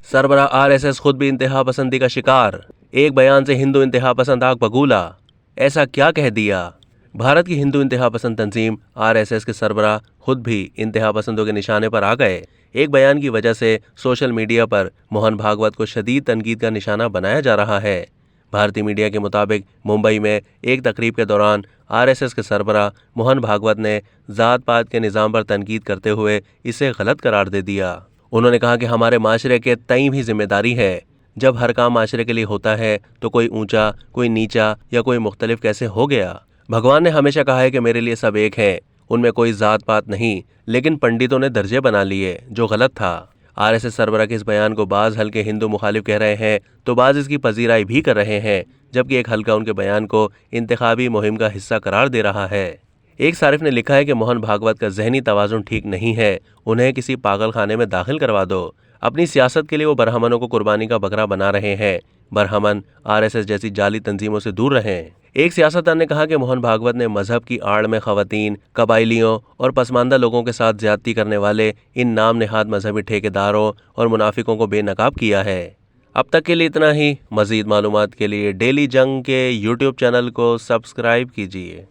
सरबराह RSS खुद भी इंतहा पसंदी का शिकार, एक बयान से हिंदू इंतहा पसंद आग बबूला, ऐसा क्या कह दिया। भारत की हिंदू इंतहा पसंद तंजीम आरएसएस के सरबराह खुद भी इंतहा पसंदों के निशाने पर आ गए। एक बयान की वजह से सोशल मीडिया पर मोहन भागवत को शदीद तनकीद का निशाना बनाया जा रहा है। भारतीय मीडिया के मुताबिक मुंबई में एक तकरीब के दौरान आरएसएस के सरबराह मोहन भागवत ने जात पात के निज़ाम पर तनकीद करते हुए इसे गलत करार दे दिया। उन्होंने कहा कि हमारे माशरे के तई भी जिम्मेदारी है। जब हर काम माशरे के लिए होता है तो कोई ऊंचा, कोई नीचा या कोई मुख्तलिफ कैसे हो गया। भगवान ने हमेशा कहा है कि मेरे लिए सब एक हैं, उनमें कोई जात पात नहीं, लेकिन पंडितों ने दर्जे बना लिए, जो गलत था। आरएसएस सरबराह के इस बयान को बाज हल्के हिंदू मुखालिफ कह रहे हैं तो बाज इसकी पजीराई भी कर रहे हैं, जबकि एक हल्का उनके बयान को इंतखाबी मुहिम का हिस्सा करार दे रहा है। एक सारिफ ने लिखा है कि मोहन भागवत का जहनी तवाजुन ठीक नहीं है, उन्हें किसी पागल खाने में दाखिल करवा दो। अपनी सियासत के लिए वो बरहमनों को कुर्बानी का बकरा बना रहे हैं। बरहमन आरएसएस जैसी जाली तंजीमों से दूर रहें। एक सियासतदान ने कहा कि मोहन भागवत ने मजहब की आड़ में खवातीन, कबाइलियों और पसमानदा लोगों के साथ ज्यादती करने वाले इन नाम नेहाद मजहबी ठेकेदारों और मुनाफिकों को बेनकाब किया है। अब तक के लिए इतना ही। मजीद मालूमात के लिए डेली जंग के यूट्यूब चैनल को सब्सक्राइब कीजिए।